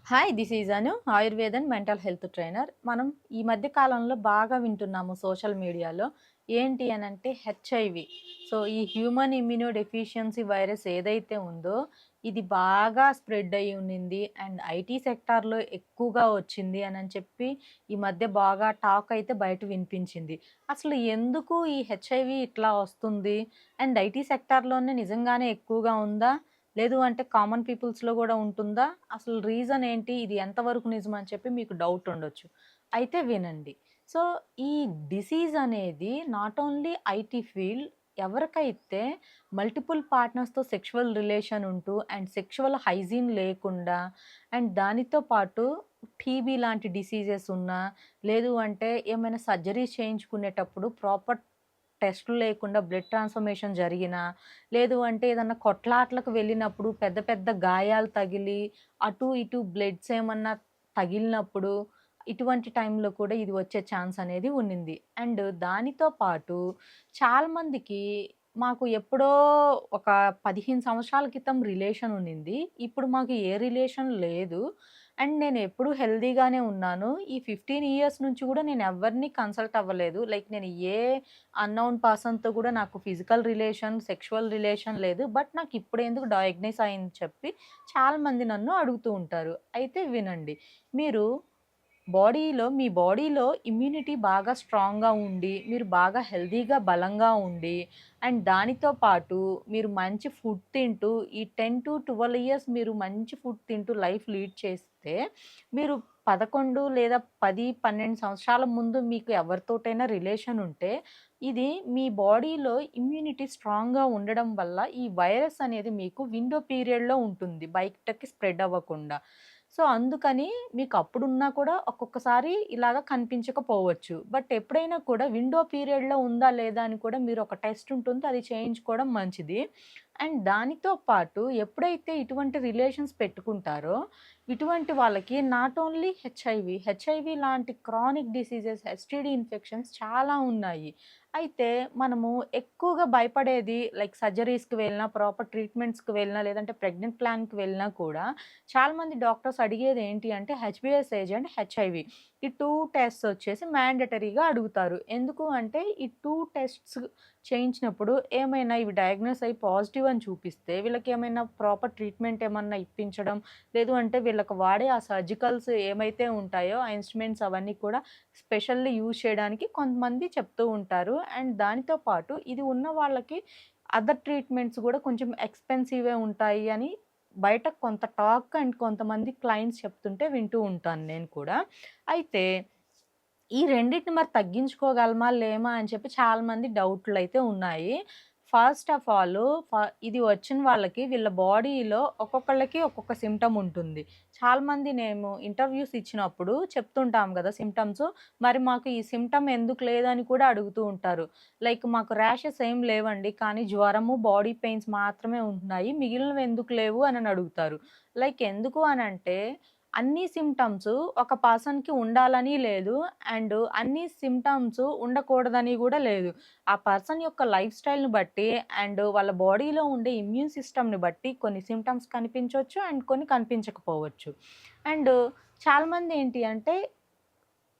Hi! This is Anu. Ayurved and mental health trainer. మనం ఈ మధ్య కాలంలో బాగా వింటున్నాము సోషల్ మీడియాలో. ఏంటి అనంటే హెచ్ఐవి. సో, ఈ హ్యూమన్ ఇమ్యూనో డెఫిషియన్సీ వైరస్ ఏదైతే ఉందో, ఇది బాగా స్ప్రెడ్ అయ్యి ఉండింది. అండ్ ఐటీ సెక్టార్‌లో ఎక్కువగా వచ్చింది అనని చెప్పి, ఈ మధ్య బాగా టాక్ అయితే బయట వినిపించింది. అసలు ఎందుకు ఈ హెచ్ఐవి ఇట్లా వస్తుంది? అండ్ ఐటీ సెక్టార్‌లోనే నిజంగానే ఎక్కువగా ఉందా? లేదు అంటే కామన్ పీపుల్స్‌లో గూడా ఉంటుందా? అసలు రీజన్ ఏంటి? ఇది ఎంతవరకు నిజం అని చెప్పి మీకు డౌట్ ఉండొచ్చు. అయితే వినండి. సో, ఈ డిసీజ్ అనేది నాట్ ఓన్లీ ఐటీ ఫీల్డ్ ఎవరికైతే మల్టిపుల్ పార్ట్నర్స్‌తో సెక్షువల్ రిలేషన్ ఉంటూ అండ్ సెక్షువల్ హైజీన్ లేకుండా అండ్ దానితో పాటు టీబీ లాంటి డిసీజెస్ ఉన్నా, లేదు అంటే ఏమైనా సర్జరీస్ చేయించుకునేటప్పుడు ప్రాపర్ టెస్టులు లేకుండా బ్లడ్ ట్రాన్స్‌ఫర్మేషన్ జరిగినా, లేదు అంటే ఏదన్నా కొట్లాట్లకు వెళ్ళినప్పుడు పెద్ద పెద్ద గాయాలు తగిలి, అటు ఇటు బ్లడ్స్ ఏమన్నా తగిలినప్పుడు, ఇటువంటి టైంలో కూడా ఇది వచ్చే ఛాన్స్ అనేది ఉండింది. అండ్ దానితో పాటు చాలామందికి మాకు ఎప్పుడో ఒక 15 సంవత్సరాల క్రితం రిలేషన్ ఉండింది. ఇప్పుడు మాకు ఏ రిలేషన్ లేదు. అండ్ నేనెప్పుడూ హెల్తీగానే ఉన్నాను. ఈ 15 ఇయర్స్ నుంచి గూడా నేనెవ్వరిని కన్సల్ట్ అవ్వలేదు. లైక్ నేను ఏ అన్నోన్ పర్సన్‌తో గూడా నాకు ఫిజికల్ రిలేషన్, సెక్షువల్ రిలేషన్ లేదు. బట్ నాకిప్పుడెందుకు డయాగ్నైస్ అయింది చెప్పి చాలామంది నన్ను అడుగుతూ ఉంటారు. అయితే వినండి. మీరు మీ బాడీలో ఇమ్యూనిటీ బాగా స్ట్రాంగ్‌గా ఉండి, మీరు బాగా హెల్తీగా, బలంగా ఉండి అండ్ దానితో పాటు మీరు మంచి ఫుడ్ తింటూ ఈ 10-12 ఇయర్స్ మీరు మంచి ఫుడ్ తింటూ లైఫ్ లీడ్ చేస్తే, మీరు 11 లేదా 10, 12 సంవత్సరాల ముందు మీకు ఎవరితోటైనా రిలేషన్ ఉంటే, ఇది మీ బాడీలో ఇమ్యూనిటీ స్ట్రాంగ్‌గా ఉండడం వల్ల ఈ వైరస్ అనేది మీకు విండో పీరియడ్‌లో ఉంటుంది. బయటకి స్ప్రెడ్ అవ్వకుండా. సో, అందుకని మీకప్పుడున్నా కూడా ఒక్కొక్కసారి ఇలాగ కనిపించకపోవచ్చు. బట్ ఎప్పుడైనా కూడా విండో పీరియడ్‌లో ఉందా? లేదా? అని కూడా మీరు ఒక టెస్ట్ ఉంటుంది. అది చేయించుకోవడం మంచిది. అండ్ దానితో పాటు ఎప్పుడైతే ఇటువంటి రిలేషన్స్ పెట్టుకుంటారో, ఇటువంటి వాళ్ళకి నాట్ ఓన్లీ హెచ్ఐవి లాంటి క్రానిక్ డిసీజెస్, ఎస్టీడీ ఇన్ఫెక్షన్స్ చాలా ఉన్నాయి. అయితే మనము ఎక్కువగా భయపడేది లైక్ సర్జరీస్‌కి వెళ్ళినా, ప్రాపర్ ట్రీట్మెంట్స్‌కి వెళ్ళినా, లేదంటే ప్రెగ్నెంట్ ప్లాన్‌కి వెళ్ళినా కూడా చాలామంది డాక్టర్స్ అడిగేది ఏంటి అంటే హెచ్‌బీఎస్ఏజీ అండ్ హెచ్ఐవి. ఈ 2 టెస్ట్స్ వచ్చేసి మ్యాండేటరీగా అడుగుతారు. ఎందుకు అంటే ఈ 2 టెస్ట్స్ చేయించినప్పుడు ఏమైనా ఇవి డయాగ్నోస్ అయ్యి పాజిటివ్ అని చూపిస్తే వీళ్ళకేమైనా ప్రాపర్ ట్రీట్మెంట్ ఏమన్నా ఇప్పించడం, లేదు అంటే వీళ్ళకి వాడే ఆ సర్జికల్స్ ఏమైతే ఉంటాయో ఆ ఇన్‌స్ట్రుమెంట్స్ అవన్నీ కూడా స్పెషల్లీ యూజ్ చేయడానికి కొంతమంది చెప్తూ ఉంటారు. అండ్ దానితో పాటు ఇది ఉన్న వాళ్ళకి అదర్ ట్రీట్మెంట్స్ గూడా కొంచెం ఎక్స్‌పెన్సివే ఉంటాయి అని బయట కొంత టాక్ అండ్ కొంతమంది క్లయింట్స్ చెప్తుంటే వింటూ ఉంటాను నేను కూడా. అయితే ఈ రెండిటిని మరి తగ్గించుకోగలమా? లేమా? అని చెప్పి చాలామంది డౌట్‌లయితే ఉన్నాయి. ఫస్ట్ ఆఫ్ ఆల్ ఇది వచ్చిన వాళ్ళకి వీళ్ళ బాడీలో ఒక్కొక్కళ్ళకి ఒక్కొక్క సింప్టమ్ ఉంటుంది. చాలామంది నేను ఇంటర్వ్యూస్ ఇచ్చినప్పుడు చెప్తుంటాం గదా! సింప్టమ్స్. మరి మాకు ఈ సింప్టమ్ ఎందుకు లేదని కూడా అడుగుతూ ఉంటారు. లైక్ మాకు ర్యాషెస్ ఏం లేవండి. కానీ జ్వరము, బాడీ పెయిన్స్ మాత్రమే ఉంటున్నాయి. మిగిలినవి ఎందుకు లేవు అనని అడుగుతారు. లైక్ ఎందుకు అనంటే అన్ని సింప్టమ్స్ ఒక పర్సన్‌కి ఉండాలని లేదు. అండ్ అన్ని సింప్టమ్స్ ఉండకూడదని గూడా లేదు. ఆ పర్సన్ యొక్క లైఫ్ స్టైల్‌ని బట్టి అండ్ వాళ్ళ బాడీలో ఉండే ఇమ్యూన్ సిస్టమ్‌ని బట్టి కొన్ని సింప్టమ్స్ కనిపించొచ్చు. అండ్ కొన్ని కనిపించకపోవచ్చు. అండ్ చాలామంది ఏంటి అంటే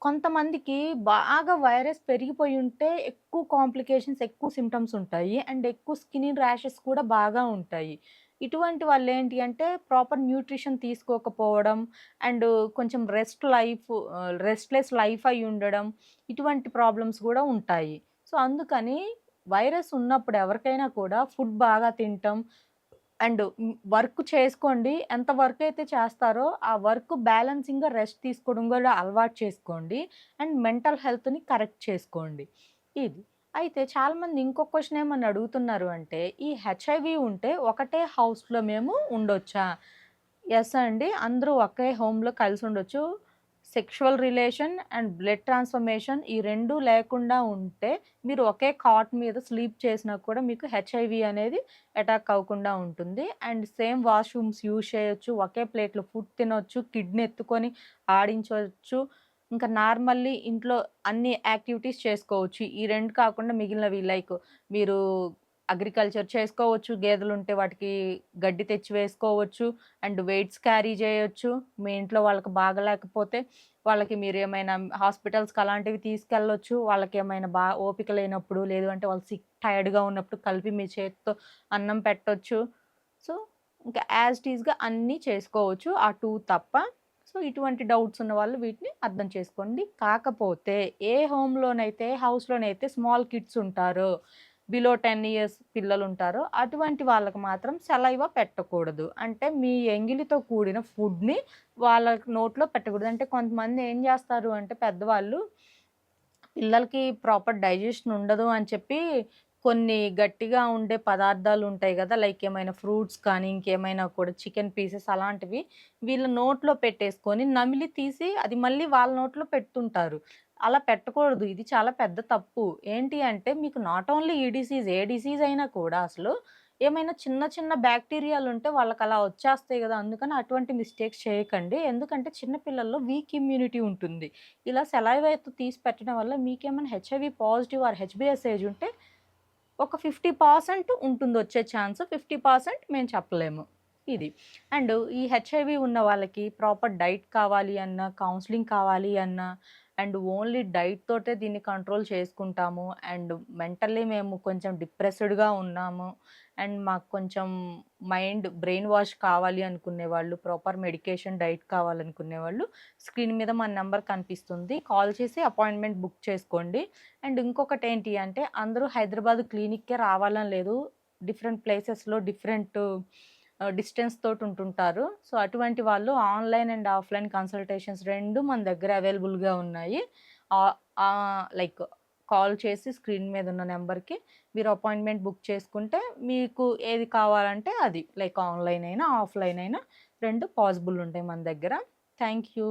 కొంతమందికి బాగా వైరస్ పెరిగిపోయి ఉంటే ఎక్కువ కాంప్లికేషన్స్, ఎక్కువ సింప్టమ్స్ ఉంటాయి. అండ్ ఎక్కువ స్కిన్ ర్యాషెస్ కూడా బాగా ఉంటాయి. ఇటువంటి వాళ్ళేంటి అంటే ప్రాపర్ న్యూట్రిషన్ తీసుకోకపోవడం అండ్ కొంచెం రెస్ట్‌లెస్ లైఫ్ అయ్యుండడం ఇటువంటి ప్రాబ్లమ్స్ గూడా ఉంటాయి. సో, అందుకని వైరస్ ఉన్నప్పుడు ఎవరికైనా కూడా ఫుడ్ బాగా తినటం అండ్ వర్క్ చేసుకోండి. ఎంత వర్కయితే చేస్తారో, ఆ వర్క్ బ్యాలెన్సింగ్‌గా రెస్ట్ తీసుకోవడం గూడా అలవాటు చేసుకోండి. అండ్ మెంటల్ హెల్త్‌ని కరెక్ట్ చేసుకోండి. ఇది. అయితే చాలామంది ఇంకో క్వెషన్ ఏమని అడుగుతున్నారు అంటే, ఈ హెచ్ఐవి ఉంటే ఒకటే హౌస్‌లో మేము ఉండొచ్చా? యెస్ అండి. అందరూ ఒకే హోమ్‌లో కలిసుండొచ్చు. Sexual relation and blood transformation ఈ 2 లేకుండా ఉంటే, మీరు ఒకే కాట్ మీద స్లీప్ చేసినా కూడా మీకు హెచ్ఐవి అనేది అటాక్ అవ్వకుండా ఉంటుంది. అండ్ సేమ్ వాష్‌రూమ్స్ యూజ్ చేయొచ్చు. ఒకే ప్లేట్‌లో ఫుడ్ తినొచ్చు. కిడ్‌ని ఎత్తుకొని ఆడించొచ్చు. ఇంకా నార్మల్లీ ఇంట్లో అన్ని యాక్టివిటీస్ చేసుకోవచ్చు. ఈ 2 కాకుండా మిగిలినవి లైక్ మీరు అగ్రికల్చర్ చేసుకోవచ్చు. గేదెలుంటే వాటికి గడ్డి తెచ్చి వేసుకోవచ్చు. అండ్ వెయిట్స్ క్యారీ చేయొచ్చు. మీ ఇంట్లో వాళ్ళకి బాగాలేకపోతే వాళ్ళకి మీరేమైనా హాస్పిటల్స్‌కి అలాంటివి తీసుకెళ్ళొచ్చు. వాళ్ళకేమైనా ఓపిక లేనప్పుడు, లేదు అంటే వాళ్ళు టైర్డ్‌గా ఉన్నప్పుడు కలిపి మీ చేత్తో అన్నం పెట్టొచ్చు. సో, ఇంకా యాజ్ ఇట్ ఈస్‌గా అన్నీ చేసుకోవచ్చు. ఆ 2 తప్ప. సో, ఇటువంటి డౌట్స్ ఉన్నవాళ్ళు వీటిని అర్థం చేసుకోండి. కాకపోతే ఏ హోమ్‌లోనైతే, హౌస్‌లోనైతే స్మాల్ కిడ్స్ ఉంటారో, బిలో 10 ఇయర్స్ పిల్లలుంటారో, అటువంటి వాళ్ళకి మాత్రం సలైవా పెట్టకూడదు. అంటే మీ ఎంగిలితో కూడిన ఫుడ్‌ని వాళ్ళ నోట్లో పెట్టకూడదు. అంటే కొంతమంది ఏం జేస్తారు అంటే పెద్దవాళ్ళు, పిల్లలకి ప్రాపర్ డైజెషన్ ఉండదు అని చెప్పి కొన్ని గట్టిగా ఉండే పదార్థాలుంటాయి గదా! లైక్ ఏమైనా ఫ్రూట్స్ కానీ, ఇంకేమైనా కూడా చికెన్ పీసెస్ అలాంటివి వీళ్ళ నోట్లో పెట్టేసుకొని నమిలి తీసి అది మళ్ళీ వాళ్ళ నోట్లో పెడుతుంటారు. అలా పెట్టకూడదు. ఇది చాలా పెద్ద తప్పు. ఏంటి అంటే మీకు నాట్ ఓన్లీ ఈ డిసీజ్, ఏ డిసీజ్ అయినా కూడా అసలు ఏమైనా చిన్న చిన్న బ్యాక్టీరియాలుంటే వాళ్ళకలా వచ్చేస్తాయి గదా! అందుకని అటువంటి మిస్టేక్స్ చేయకండి. ఎందుకంటే చిన్న పిల్లల్లో వీక్ ఇమ్యూనిటీ ఉంటుంది. ఇలా సెలైవాతో తీసి పెట్టడం వల్ల మీకేమైనా హెచ్ఐవి పాజిటివ్ ఆర్ హెచ్‌బీఎస్ ఉంటే ఒక 50% ఉంటుంది వచ్చే ఛాన్స్. 50% మేము చెప్పలేము. ఇది. అండ్ ఈ హెచ్ఐవి ఉన్న వాళ్ళకి ప్రాపర్ డైట్ కావాలి అన్నా, కౌన్సెలింగ్ కావాలి అన్నా, అండ్ ఓన్లీ డైట్ తోటే దీన్ని కంట్రోల్ చేసుకుంటాము. అండ్ మెంటల్లీ మేము కొంచెం డిప్రెస్డ్‌గా ఉన్నాము. అండ్ మాకు కొంచెం బ్రెయిన్ వాష్ కావాలి అనుకునేవాళ్ళు, ప్రాపర్ మెడికేషన్, డైట్ కావాలనుకునేవాళ్ళు స్క్రీన్ మీద మన నంబర్ కనిపిస్తుంది. కాల్ చేసి అపాయింట్‌మెంట్ బుక్ చేసుకోండి. అండ్ ఇంకొకటేంటి అంటే అందరూ హైదరాబాద్ క్లినిక్‌కే రావాలని లేదు. డిఫరెంట్ ప్లేసెస్‌లో డిఫరెంట్ డిస్టెన్స్ తోటి ఉంటుంటారు. సో, అటువంటి వాళ్ళు ఆన్‌లైన్ అండ్ ఆఫ్‌లైన్ కన్సల్టేషన్స్ 2 మన దగ్గర అవైలబుల్‌గా ఉన్నాయి. ఆహ్, లైక్ కాల్ చేసి స్క్రీన్ మీద ఉన్న నంబర్‌కి మీరు అపాయింట్‌మెంట్ బుక్ చేసుకుంటే మీకు ఏది కావాలంటే అది. లైక్ ఆన్‌లైన్ అయినా, ఆఫ్‌లైన్ అయినా 2 పాసిబుల్ ఉంటాయి మన దగ్గర. Thank you.